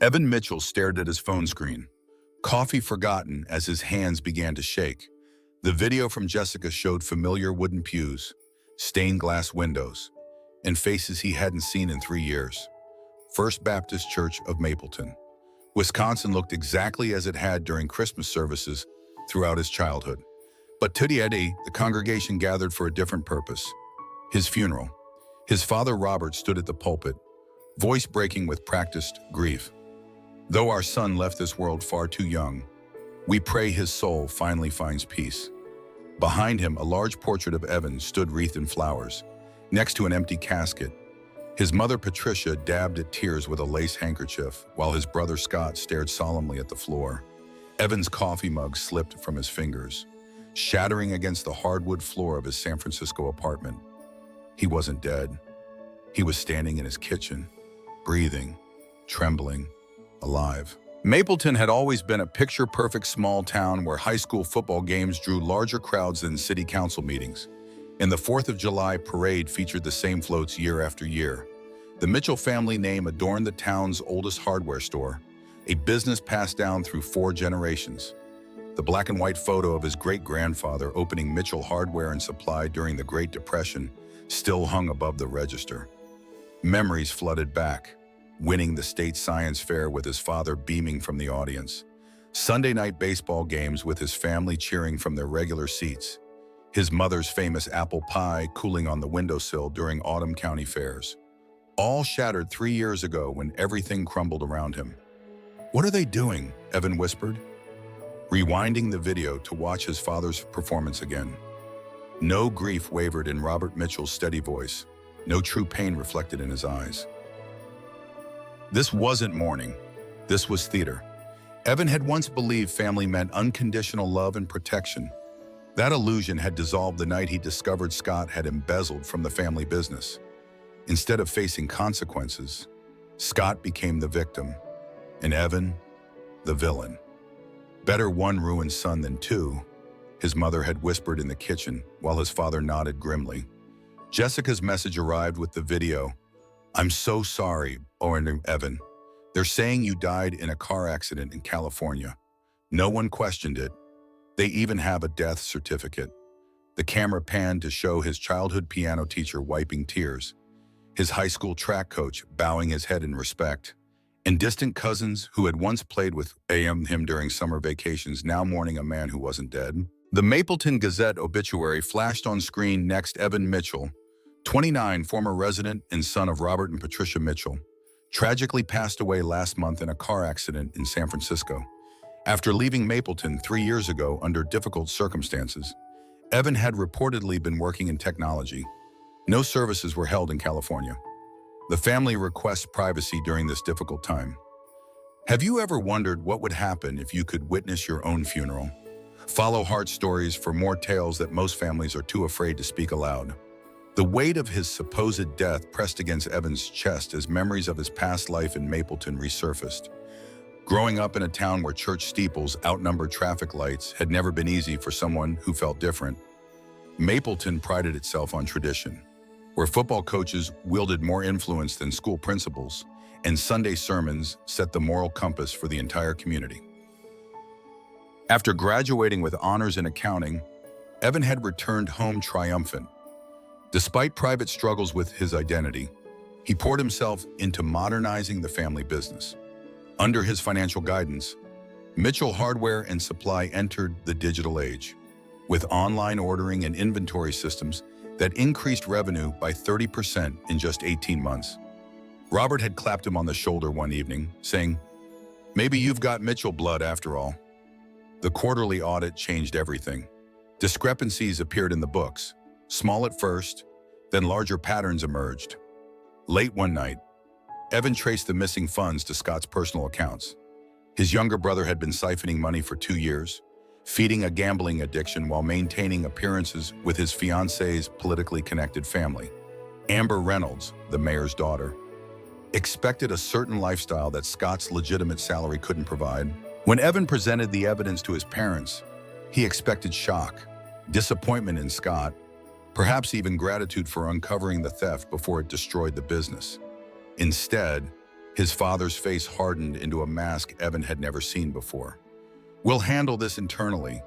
Evan Mitchell stared at his phone screen, coffee forgotten as his hands began to shake. The video from Jessica showed familiar wooden pews, stained glass windows, and faces he hadn't seen in 3 years. First Baptist Church of Mapleton, Wisconsin looked exactly as it had during Christmas services throughout his childhood. But today, the congregation gathered for a different purpose: his funeral. His father Robert stood at the pulpit, voice breaking with practiced grief. Though our son left this world far too young, we pray his soul finally finds peace. Behind him, a large portrait of Evan stood wreathed in flowers, next to an empty casket. His mother Patricia dabbed at tears with a lace handkerchief, while his brother Scott stared solemnly at the floor. Evan's coffee mug slipped from his fingers, shattering against the hardwood floor of his San Francisco apartment. He wasn't dead. He was standing in his kitchen, breathing, trembling, alive. Mapleton had always been a picture-perfect small town where high school football games drew larger crowds than city council meetings, and the 4th of July parade featured the same floats year after year. The Mitchell family name adorned the town's oldest hardware store, a business passed down through 4 generations. The black and white photo of his great-grandfather opening Mitchell Hardware and Supply during the Great Depression still hung above the register. Memories flooded back, winning the state science fair with his father beaming from the audience. Sunday night baseball games with his family cheering from their regular seats. His mother's famous apple pie cooling on the windowsill during autumn county fairs. All shattered 3 years ago when everything crumbled around him. "What are they doing?" Evan whispered, rewinding the video to watch his father's performance again. No grief wavered in Robert Mitchell's steady voice, no true pain reflected in his eyes. This wasn't mourning. This was theater. Evan had once believed family meant unconditional love and protection. That illusion had dissolved the night he discovered Scott had embezzled from the family business. Instead of facing consequences, Scott became the victim, and Evan, the villain. "Better one ruined son than 2, his mother had whispered in the kitchen while his father nodded grimly. Jessica's message arrived with the video. "I'm so sorry, Evan. They're saying you died in a car accident in California. No one questioned it. They even have a death certificate." The camera panned to show his childhood piano teacher wiping tears, his high school track coach bowing his head in respect, and distant cousins who had once played with him during summer vacations now mourning a man who wasn't dead. The Mapleton Gazette obituary flashed on screen next. Evan Mitchell, 29, former resident and son of Robert and Patricia Mitchell, tragically passed away last month in a car accident in San Francisco. After leaving Mapleton 3 years ago under difficult circumstances, Evan had reportedly been working in technology. No services were held in California. The family requests privacy during this difficult time. Have you ever wondered what would happen if you could witness your own funeral? Follow Heart Stories for more tales that most families are too afraid to speak aloud. The weight of his supposed death pressed against Evan's chest as memories of his past life in Mapleton resurfaced. Growing up in a town where church steeples outnumbered traffic lights had never been easy for someone who felt different. Mapleton prided itself on tradition, where football coaches wielded more influence than school principals, and Sunday sermons set the moral compass for the entire community. After graduating with honors in accounting, Evan had returned home triumphant. Despite private struggles with his identity, he poured himself into modernizing the family business. Under his financial guidance, Mitchell Hardware and Supply entered the digital age, with online ordering and inventory systems that increased revenue by 30% in just 18 months. Robert had clapped him on the shoulder one evening, saying, "Maybe you've got Mitchell blood after all." The quarterly audit changed everything. Discrepancies appeared in the books, small at first, then larger patterns emerged. Late one night, Evan traced the missing funds to Scott's personal accounts. His younger brother had been siphoning money for 2 years, feeding a gambling addiction while maintaining appearances with his fiancée's politically connected family. Amber Reynolds, the mayor's daughter, expected a certain lifestyle that Scott's legitimate salary couldn't provide. When Evan presented the evidence to his parents, he expected shock, disappointment in Scott, perhaps even gratitude for uncovering the theft before it destroyed the business. Instead, His father's face hardened into a mask Evan had never seen before. "We'll handle this internally,"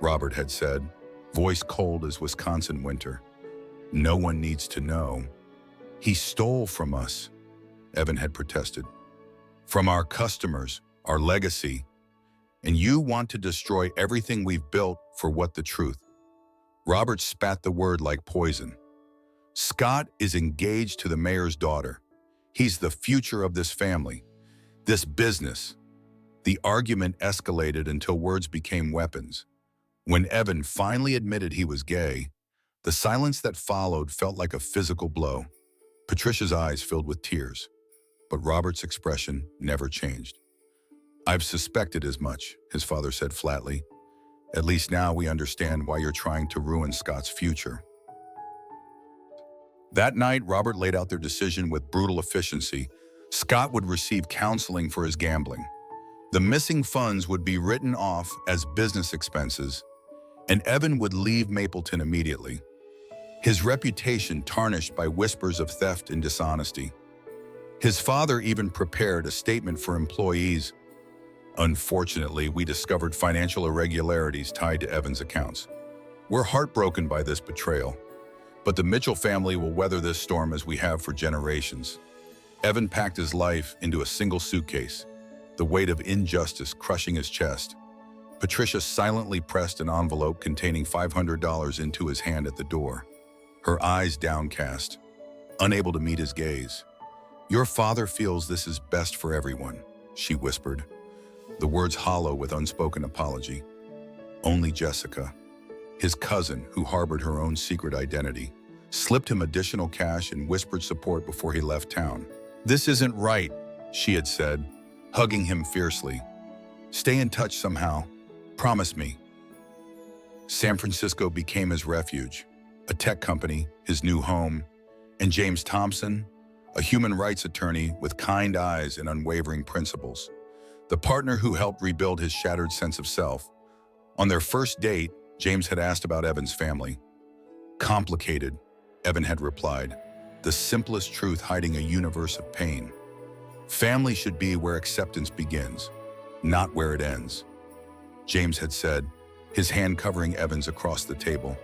Robert had said, voice cold as Wisconsin winter. "No one needs to know." "He stole from us," Evan had protested. "From our customers, our legacy. And you want to destroy everything we've built for what the truth?" Robert spat the word like poison. "Scott is engaged to the mayor's daughter. He's the future of this family, this business." The argument escalated until words became weapons. When Evan finally admitted he was gay, the silence that followed felt like a physical blow. Patricia's eyes filled with tears, but Robert's expression never changed. "I've suspected as much," his father said flatly. "At least now we understand why you're trying to ruin Scott's future." That night, Robert laid out their decision with brutal efficiency. Scott would receive counseling for his gambling. The missing funds would be written off as business expenses, and Evan would leave Mapleton immediately, his reputation tarnished by whispers of theft and dishonesty. His father even prepared a statement for employees. "Unfortunately, we discovered financial irregularities tied to Evan's accounts. We're heartbroken by this betrayal, but the Mitchell family will weather this storm as we have for generations." Evan packed his life into a single suitcase, the weight of injustice crushing his chest. Patricia silently pressed an envelope containing $500 into his hand at the door, her eyes downcast, unable to meet his gaze. "Your father feels this is best for everyone," she whispered, the words hollow with unspoken apology. Only Jessica, his cousin who harbored her own secret identity, slipped him additional cash and whispered support before he left town. "This isn't right," she had said, hugging him fiercely. "Stay in touch somehow. Promise me." San Francisco became his refuge, a tech company, his new home, and James Thompson, a human rights attorney with kind eyes and unwavering principles, the partner who helped rebuild his shattered sense of self. On their first date, James had asked about Evan's family. "Complicated," Evan had replied, the simplest truth hiding a universe of pain. "Family should be where acceptance begins, not where it ends," James had said, his hand covering Evan's across the table.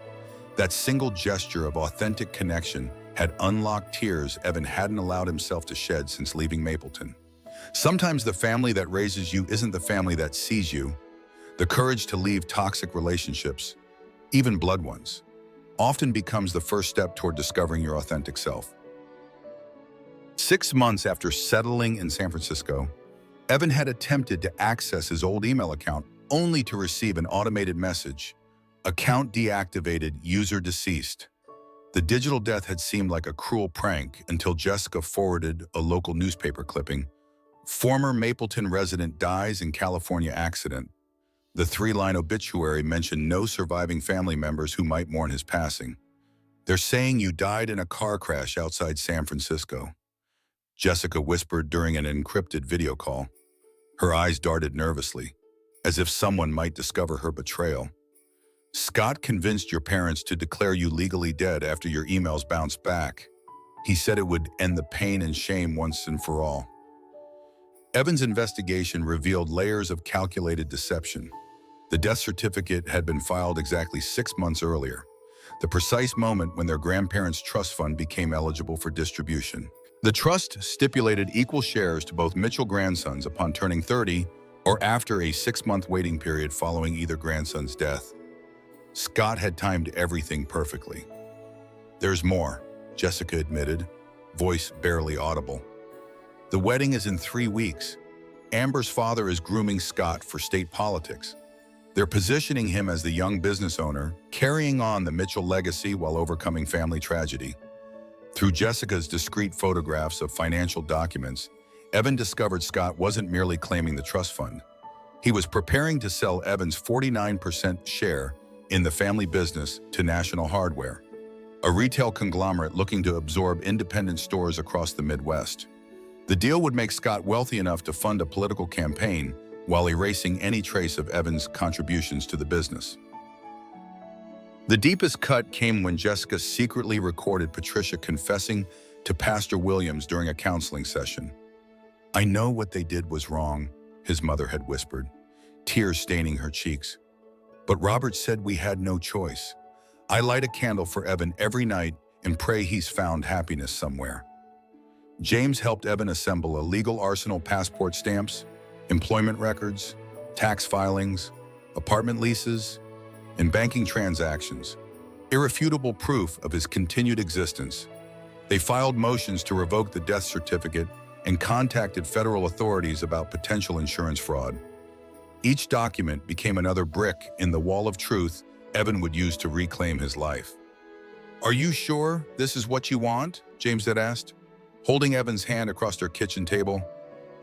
That single gesture of authentic connection had unlocked tears Evan hadn't allowed himself to shed since leaving Mapleton. Sometimes the family that raises you isn't the family that sees you. The courage to leave toxic relationships, even blood ones, often becomes the first step toward discovering your authentic self. 6 months after settling in San Francisco, Evan had attempted to access his old email account only to receive an automated message: "Account deactivated, user deceased." The digital death had seemed like a cruel prank until Jessica forwarded a local newspaper clipping. "Former Mapleton resident dies in California accident." The 3-line obituary mentioned no surviving family members who might mourn his passing. "They're saying you died in a car crash outside San Francisco," Jessica whispered during an encrypted video call. Her eyes darted nervously, as if someone might discover her betrayal. "Scott convinced your parents to declare you legally dead after your emails bounced back. He said it would end the pain and shame once and for all." Evan's investigation revealed layers of calculated deception. The death certificate had been filed exactly 6 months earlier, the precise moment when their grandparents' trust fund became eligible for distribution. The trust stipulated equal shares to both Mitchell grandsons upon turning 30 or after a 6-month waiting period following either grandson's death. Scott had timed everything perfectly. "There's more," Jessica admitted, voice barely audible. "The wedding is in 3 weeks. Amber's father is grooming Scott for state politics. They're positioning him as the young business owner, carrying on the Mitchell legacy while overcoming family tragedy." Through Jessica's discreet photographs of financial documents, Evan discovered Scott wasn't merely claiming the trust fund. He was preparing to sell Evan's 49% share in the family business to National Hardware, a retail conglomerate looking to absorb independent stores across the Midwest. The deal would make Scott wealthy enough to fund a political campaign while erasing any trace of Evan's contributions to the business. The deepest cut came when Jessica secretly recorded Patricia confessing to Pastor Williams during a counseling session. "I know what they did was wrong," his mother had whispered, tears staining her cheeks. "But Robert said we had no choice. I light a candle for Evan every night and pray he's found happiness somewhere." James helped Evan assemble a legal arsenal: passport stamps, employment records, tax filings, apartment leases, and banking transactions, irrefutable proof of his continued existence. They filed motions to revoke the death certificate and contacted federal authorities about potential insurance fraud. Each document became another brick in the wall of truth Evan would use to reclaim his life. "Are you sure this is what you want?" James had asked, holding Evan's hand across their kitchen table.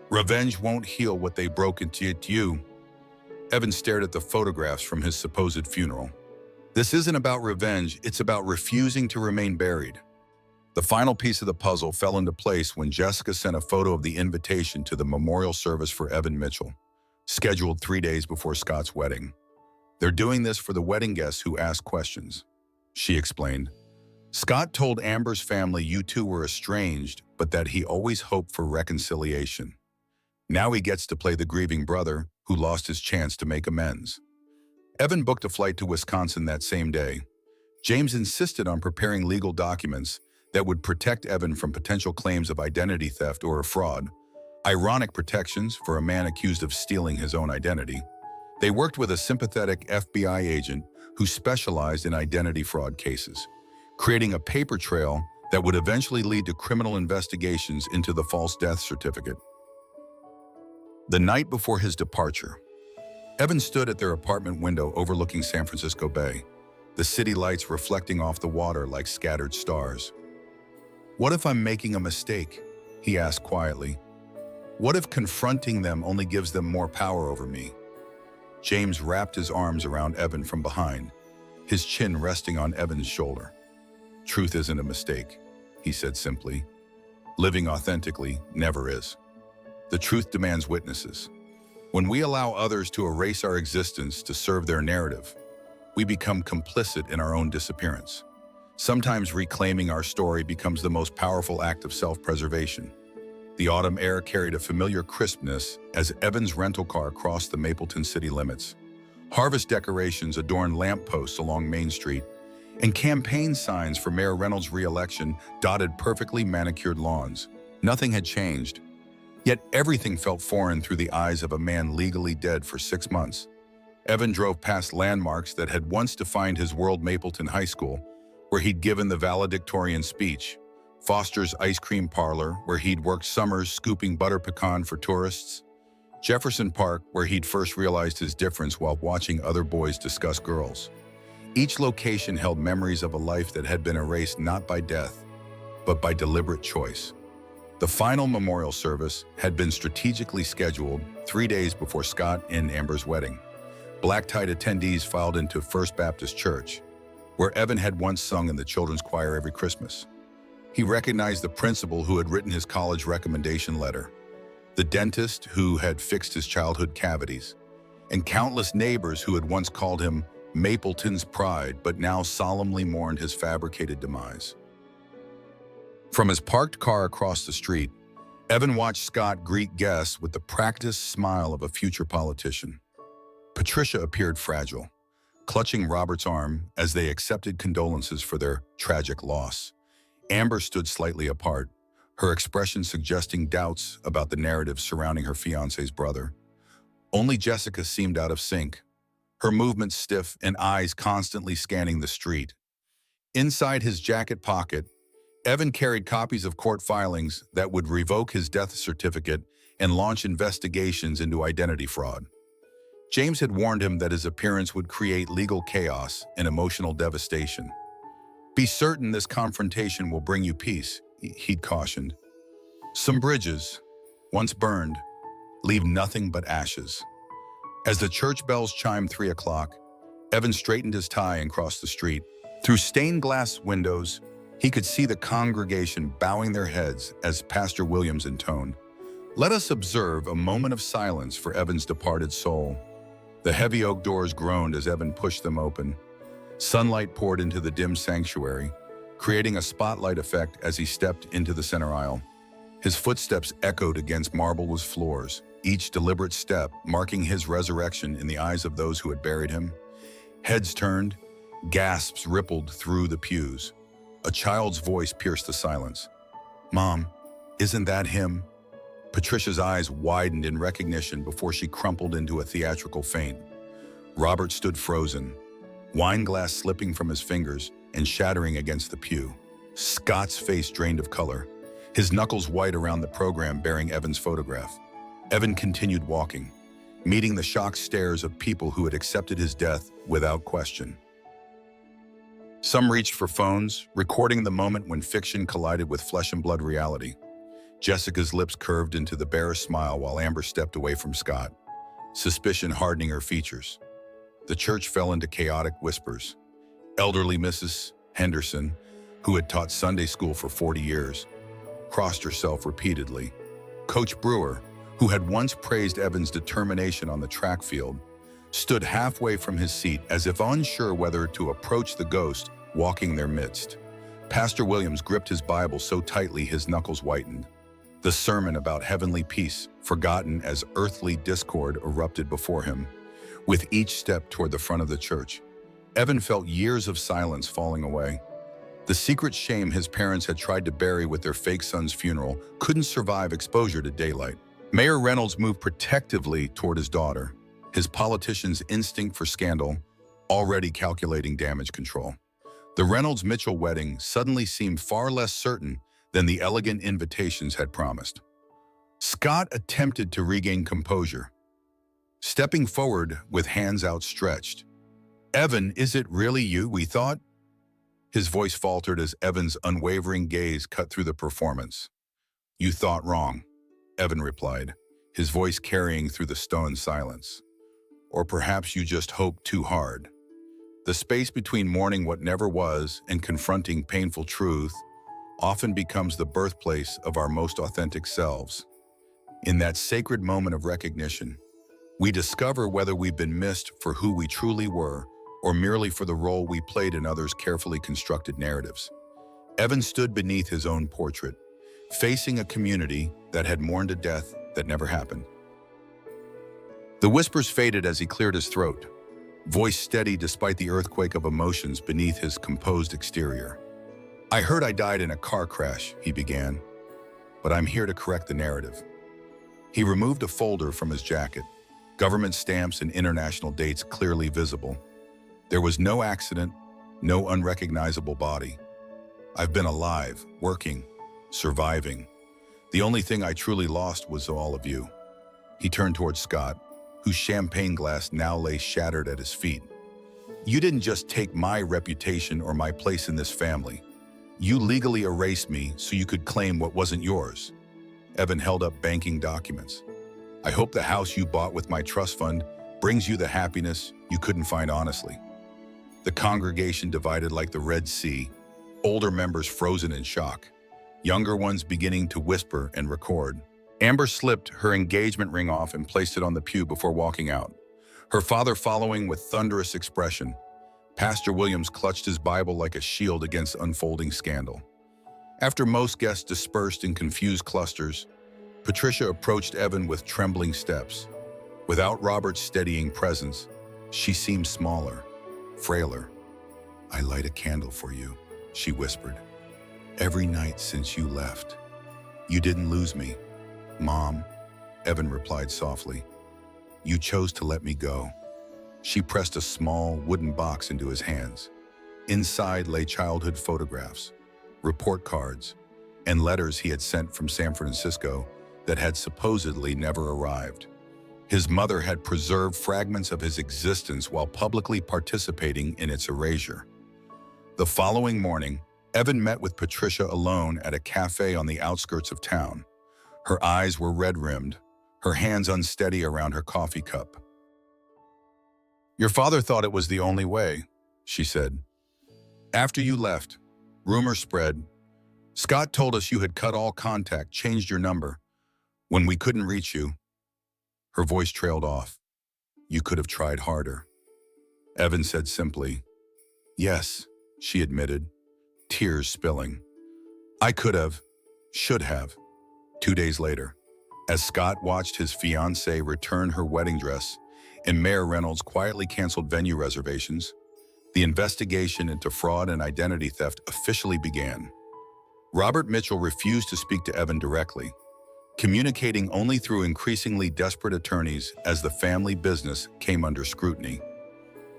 "Revenge won't heal what they broke into you." Evan stared at the photographs from his supposed funeral. "This isn't about revenge, it's about refusing to remain buried." The final piece of the puzzle fell into place when Jessica sent a photo of the invitation to the memorial service for Evan Mitchell, scheduled 3 days before Scott's wedding. "They're doing this for the wedding guests who ask questions," she explained. "Scott told Amber's family you two were estranged, but that he always hoped for reconciliation. Now he gets to play the grieving brother who lost his chance to make amends." Evan booked a flight to Wisconsin that same day. James insisted on preparing legal documents that would protect Evan from potential claims of identity theft or fraud. Ironic protections for a man accused of stealing his own identity. They worked with a sympathetic FBI agent who specialized in identity fraud cases, creating a paper trail that would eventually lead to criminal investigations into the false death certificate. The night before his departure, Evan stood at their apartment window overlooking San Francisco Bay, the city lights reflecting off the water like scattered stars. "What if I'm making a mistake?" he asked quietly. "What if confronting them only gives them more power over me?" James wrapped his arms around Evan from behind, his chin resting on Evan's shoulder. "Truth isn't a mistake," he said simply. "Living authentically never is. The truth demands witnesses. When we allow others to erase our existence to serve their narrative, we become complicit in our own disappearance. Sometimes reclaiming our story becomes the most powerful act of self-preservation." The autumn air carried a familiar crispness as Evan's rental car crossed the Mapleton city limits. Harvest decorations adorned lampposts along Main Street, and campaign signs for Mayor Reynolds' re-election dotted perfectly manicured lawns. Nothing had changed, yet everything felt foreign through the eyes of a man legally dead for 6 months. Evan drove past landmarks that had once defined his world: Mapleton High School, where he'd given the valedictorian speech; Foster's Ice Cream Parlor, where he'd worked summers scooping butter pecan for tourists; Jefferson Park, where he'd first realized his difference while watching other boys discuss girls. Each location held memories of a life that had been erased not by death, but by deliberate choice. The final memorial service had been strategically scheduled 3 days before Scott and Amber's wedding. Black-tied attendees filed into First Baptist Church, where Evan had once sung in the children's choir every Christmas. He recognized the principal who had written his college recommendation letter, the dentist who had fixed his childhood cavities, and countless neighbors who had once called him Mapleton's pride but now solemnly mourned his fabricated demise. From his parked car across the street, Evan watched Scott greet guests with the practiced smile of a future politician. Patricia appeared fragile, clutching Robert's arm as they accepted condolences for their tragic loss. Amber stood slightly apart, her expression suggesting doubts about the narrative surrounding her fiancé's brother. Only Jessica seemed out of sync, her movements stiff and eyes constantly scanning the street. Inside his jacket pocket, Evan carried copies of court filings that would revoke his death certificate and launch investigations into identity fraud. James had warned him that his appearance would create legal chaos and emotional devastation. "Be certain this confrontation will bring you peace," he'd cautioned. "Some bridges, once burned, leave nothing but ashes." As the church bells chimed 3 o'clock, Evan straightened his tie and crossed the street. Through stained glass windows, he could see the congregation bowing their heads as Pastor Williams intoned, "Let us observe a moment of silence for Evan's departed soul." The heavy oak doors groaned as Evan pushed them open. Sunlight poured into the dim sanctuary, creating a spotlight effect as he stepped into the center aisle. His footsteps echoed against marbleless floors, each deliberate step marking his resurrection in the eyes of those who had buried him. Heads turned, gasps rippled through the pews. A child's voice pierced the silence. "Mom, isn't that him?" Patricia's eyes widened in recognition before she crumpled into a theatrical faint. Robert stood frozen, wine glass slipping from his fingers and shattering against the pew. Scott's face drained of color, his knuckles white around the program bearing Evan's photograph. Evan continued walking, meeting the shocked stares of people who had accepted his death without question. Some reached for phones, recording the moment when fiction collided with flesh and blood reality. Jessica's lips curved into the barest smile while Amber stepped away from Scott, suspicion hardening her features. The church fell into chaotic whispers. Elderly Mrs. Henderson, who had taught Sunday school for 40 years, crossed herself repeatedly. Coach Brewer, who had once praised Evan's determination on the track field, stood halfway from his seat as if unsure whether to approach the ghost walking their midst. Pastor Williams gripped his Bible so tightly his knuckles whitened. The sermon about heavenly peace, forgotten as earthly discord, erupted before him. With each step toward the front of the church, Evan felt years of silence falling away. The secret shame his parents had tried to bury with their fake son's funeral couldn't survive exposure to daylight. Mayor Reynolds moved protectively toward his daughter, his politician's instinct for scandal already calculating damage control. The Reynolds-Mitchell wedding suddenly seemed far less certain than the elegant invitations had promised. Scott attempted to regain composure, stepping forward with hands outstretched. "Evan, is it really you, we thought?" His voice faltered as Evan's unwavering gaze cut through the performance. "You thought wrong," Evan replied, his voice carrying through the stone silence. "Or perhaps you just hoped too hard." The space between mourning what never was and confronting painful truth often becomes the birthplace of our most authentic selves. In that sacred moment of recognition, we discover whether we've been missed for who we truly were or merely for the role we played in others' carefully constructed narratives. Evan stood beneath his own portrait, facing a community that had mourned a death that never happened. The whispers faded as he cleared his throat, voice steady despite the earthquake of emotions beneath his composed exterior. "I heard I died in a car crash," he began, "but I'm here to correct the narrative." He removed a folder from his jacket, government stamps and international dates clearly visible. There was no accident, no unrecognizable body. I've been alive, working, surviving. The only thing I truly lost was all of you. He turned towards Scott, whose champagne glass now lay shattered at his feet. "You didn't just take my reputation or my place in this family. You legally erased me so you could claim what wasn't yours." Evan held up banking documents. "I hope the house you bought with my trust fund brings you the happiness you couldn't find honestly." The congregation divided like the Red Sea, older members frozen in shock, younger ones beginning to whisper and record. Amber slipped her engagement ring off and placed it on the pew before walking out, her father following with thunderous expression. Pastor Williams clutched his Bible like a shield against unfolding scandal. After most guests dispersed in confused clusters, Patricia approached Evan with trembling steps. Without Robert's steadying presence, she seemed smaller, frailer. "I light a candle for you," she whispered. "Every night since you left. You didn't lose me, Mom," Evan replied softly. "You chose to let me go." She pressed a small wooden box into his hands. Inside lay childhood photographs, report cards, and letters he had sent from San Francisco that had supposedly never arrived. His mother had preserved fragments of his existence while publicly participating in its erasure. The following morning, Evan met with Patricia alone at a cafe on the outskirts of town. Her eyes were red-rimmed, her hands unsteady around her coffee cup. "Your father thought it was the only way," she said. "After you left, rumors spread. Scott told us you had cut all contact, changed your number. When we couldn't reach you..." Her voice trailed off. "You could have tried harder." Evan said simply, "Yes," she admitted, tears spilling. "I could have, should have. 2 days later, as Scott watched his fiancée return her wedding dress and Mayor Reynolds quietly canceled venue reservations, the investigation into fraud and identity theft officially began. Robert Mitchell refused to speak to Evan directly, communicating only through increasingly desperate attorneys as the family business came under scrutiny.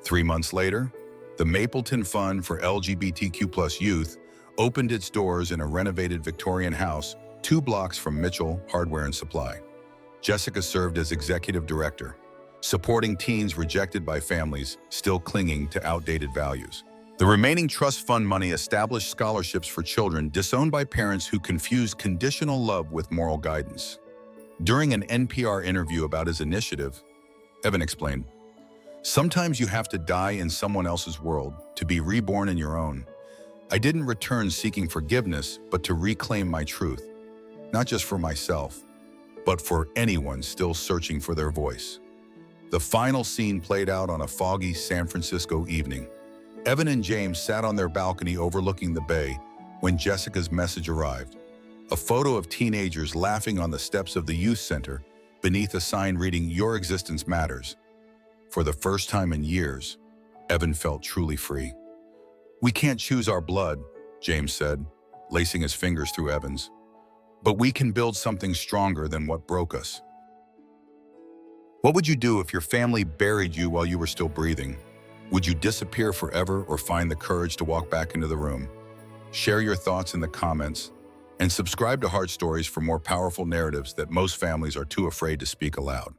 3 months later, the Mapleton Fund for LGBTQ+ youth opened its doors in a renovated Victorian house 2 blocks from Mitchell Hardware and Supply. Jessica served as executive director, supporting teens rejected by families still clinging to outdated values. The remaining trust fund money established scholarships for children disowned by parents who confused conditional love with moral guidance. During an NPR interview about his initiative, Evan explained, "Sometimes you have to die in someone else's world to be reborn in your own. I didn't return seeking forgiveness, but to reclaim my truth, not just for myself, but for anyone still searching for their voice." The final scene played out on a foggy San Francisco evening. Evan and James sat on their balcony overlooking the bay when Jessica's message arrived. A photo of teenagers laughing on the steps of the youth center beneath a sign reading, "Your existence matters." For the first time in years, Evan felt truly free. "We can't choose our blood," James said, lacing his fingers through Evan's. "But we can build something stronger than what broke us." What would you do if your family buried you while you were still breathing? Would you disappear forever or find the courage to walk back into the room? Share your thoughts in the comments and subscribe to Heart Stories for more powerful narratives that most families are too afraid to speak aloud.